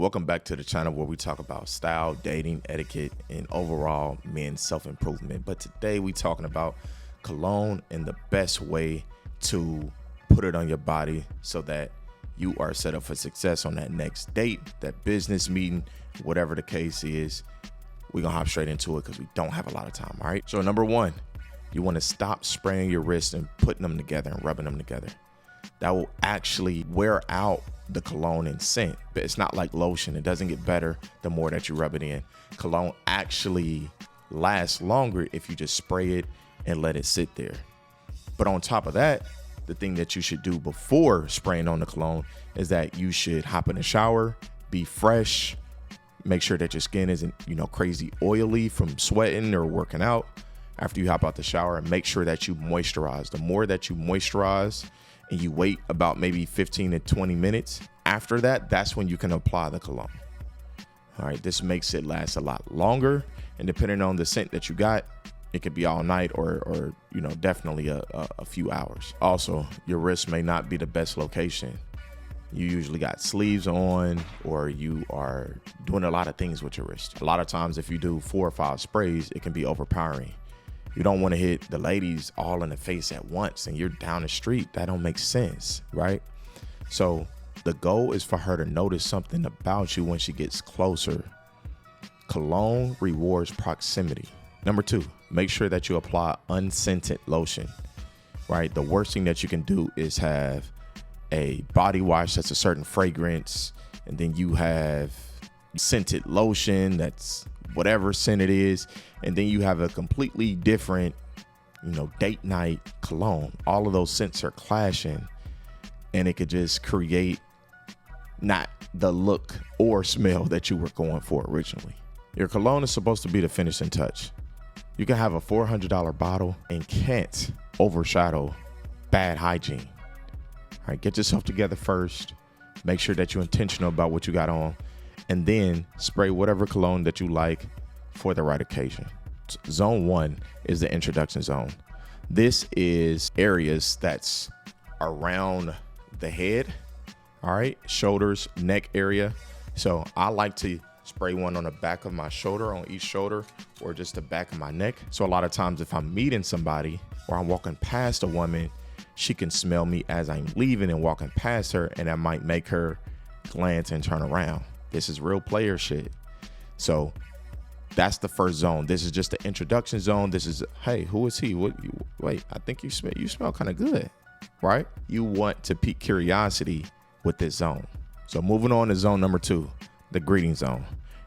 Welcome back to the channel where we talk about style, dating, etiquette, and overall men's self-improvement. But today we talking about cologne and the best way to put it on your body so that you are set up for success on that next date, that business meeting, whatever the case is. We're gonna hop straight into it because we don't have a lot of time. All right. So number one, you want to stop spraying your wrists and putting them together and rubbing them together. That will actually wear out the cologne and scent, but it's not like lotion. It doesn't get better the more that you rub it in. Cologne actually lasts longer if you just spray it and let it sit there. But on top of that, the thing that you should do before spraying on the cologne is that you should hop in the shower, be fresh, make sure that your skin isn't, crazy oily from sweating or working out. After you hop out the shower, and make sure that you moisturize. The more that you moisturize and you wait about maybe 15 to 20 minutes, after that, that's when you can apply the cologne. All right, this makes it last a lot longer, and depending on the scent that you got, it could be all night or definitely a few hours. Also, your wrist may not be the best location. You usually got sleeves on, or you are doing a lot of things with your wrist. A lot of times if you do 4 or 5 sprays, it can be overpowering. You don't want to hit the ladies all in the face at once and you're down the street. That don't make sense, right? So the goal is for her to notice something about you when she gets closer. Cologne rewards proximity. Number 2, make sure that you apply unscented lotion, right? The worst thing that you can do is have a body wash that's a certain fragrance, and then you have scented lotion that's whatever scent it is, and then you have a completely different date night cologne. All of those scents are clashing, and it could just create not the look or smell that you were going for originally. Your cologne is supposed to be the finishing touch. You can have a $400 bottle and can't overshadow bad hygiene. All right, get yourself together first. Make sure that you're intentional about what you got on, and then spray whatever cologne that you like for the right occasion. Zone 1 is the introduction zone. This is areas that's around the head, all right, shoulders, neck area. So I like to spray one on the back of my shoulder, on each shoulder, or just the back of my neck. So a lot of times if I'm meeting somebody or I'm walking past a woman, she can smell me as I'm leaving and walking past her, and that might make her glance and turn around. This is real player shit. So that's the first zone. This is just the introduction zone. This is, hey, who is he? Wait, I think you smell kind of good, right? You want to pique curiosity with this zone. So moving on to zone number 2, the greeting zone.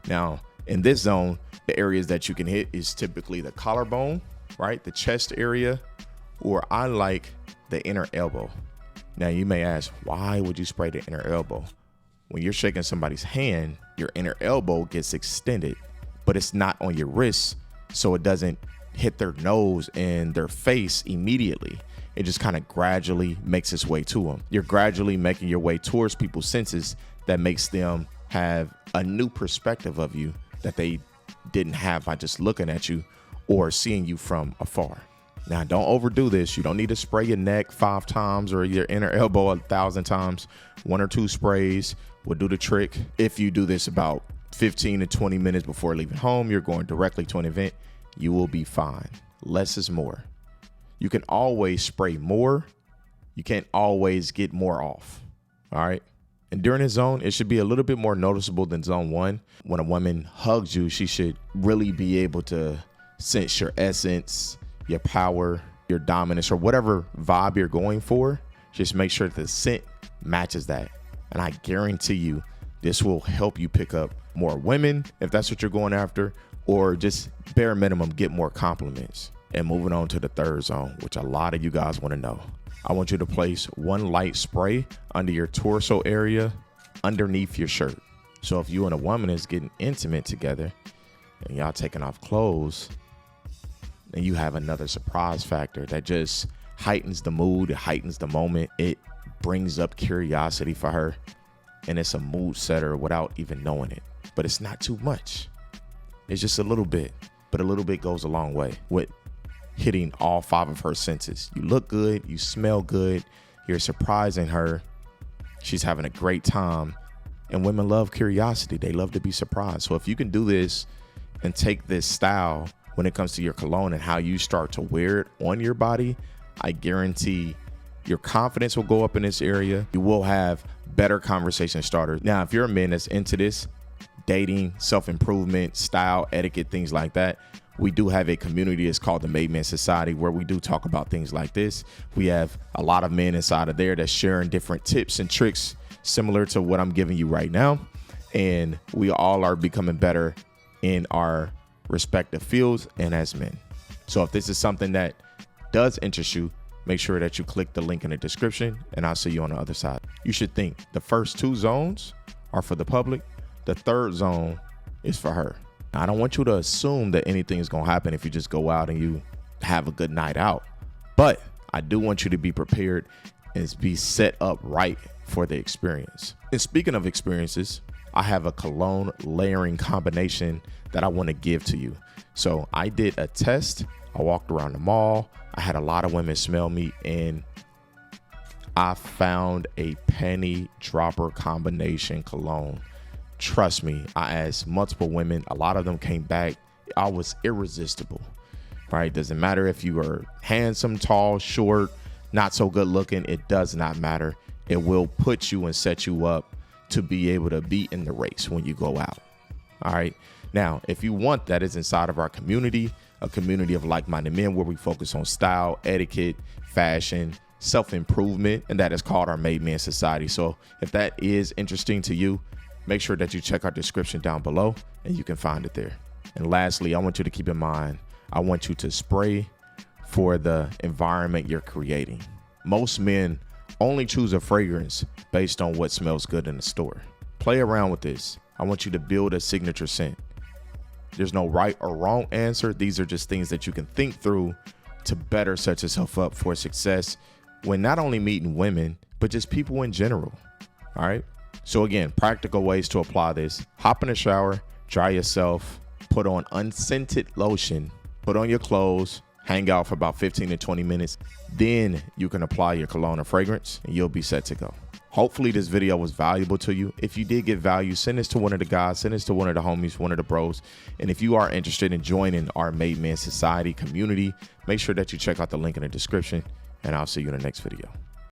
Now, in this zone, the areas that you can hit is typically the collarbone, right? The chest area, or I like the inner elbow. Now, you may ask, why would you spray the inner elbow? When you're shaking somebody's hand, your inner elbow gets extended, but it's not on your wrist, so it doesn't hit their nose and their face immediately. It just kind of gradually makes its way to them. You're gradually making your way towards people's senses. That makes them have a new perspective of you that they didn't have by just looking at you or seeing you from afar. Now, don't overdo this. You don't need to spray your neck 5 times or your inner elbow 1,000 times. 1 or 2 sprays will do the trick. If you do this about 15 to 20 minutes before leaving home, you're going directly to an event, you will be fine. Less is more. You can always spray more. You can't always get more off. All right. And during this zone, it should be a little bit more noticeable than zone 1. When a woman hugs you, she should really be able to sense your essence, your power, your dominance, or whatever vibe you're going for. Just make sure that the scent matches that. And I guarantee you, this will help you pick up more women if that's what you're going after, or just bare minimum, get more compliments. And moving on to the third zone, which a lot of you guys want to know. I want you to place 1 light spray under your torso area underneath your shirt. So if you and a woman is getting intimate together and y'all taking off clothes, and you have another surprise factor that just heightens the mood, it heightens the moment, it brings up curiosity for her, and it's a mood setter without even knowing it. But it's not too much. It's just a little bit, but a little bit goes a long way with hitting all 5 of her senses. You look good, you smell good, you're surprising her, she's having a great time, And women love curiosity. They love to be surprised. So if you can do this and take this style when it comes to your cologne and how you start to wear it on your body, I guarantee your confidence will go up in this area. You will have better conversation starters. Now, if you're a man that's into this, dating, self-improvement, style, etiquette, things like that, we do have a community. It's called the Made Man Society, where we do talk about things like this. We have a lot of men inside of there that's sharing different tips and tricks similar to what I'm giving you right now. And we all are becoming better in our respective fields and as men. So if this is something that does interest you, make sure that you click the link in the description, and I'll see you on the other side. You should think the first 2 zones are for the public. The 3rd zone is for her. I don't want you to assume that anything is going to happen if you just go out and you have a good night out. But I do want you to be prepared and be set up right for the experience. And speaking of experiences, I have a cologne layering combination that I want to give to you. So I did a test. I walked around the mall. I had a lot of women smell me, and I found a penny dropper combination cologne. Trust me, I asked multiple women. A lot of them came back. I was irresistible, right? Doesn't matter if you are handsome, tall, short, not so good looking. It does not matter. It will put you and set you up to be able to be in the race when you go out. All right. Now, if you want, that is inside of our community, a community of like-minded men where we focus on style, etiquette, fashion, self-improvement, and that is called our Made Man Society. So if that is interesting to you, make sure that you check our description down below and you can find it there. And lastly, I want you to keep in mind, I want you to spray for the environment you're creating. Most men only choose a fragrance based on what smells good in the store. Play around with this. I want you to build a signature scent. There's no right or wrong answer. These are just things that you can think through to better set yourself up for success when not only meeting women, but just people in general. All right. So again, practical ways to apply this. Hop in the shower, dry yourself, put on unscented lotion, put on your clothes, hang out for about 15 to 20 minutes. Then you can apply your cologne or fragrance and you'll be set to go. Hopefully this video was valuable to you. If you did get value, send this to one of the guys, send this to one of the homies, one of the bros. And if you are interested in joining our Made Man Society community, make sure that you check out the link in the description, and I'll see you in the next video.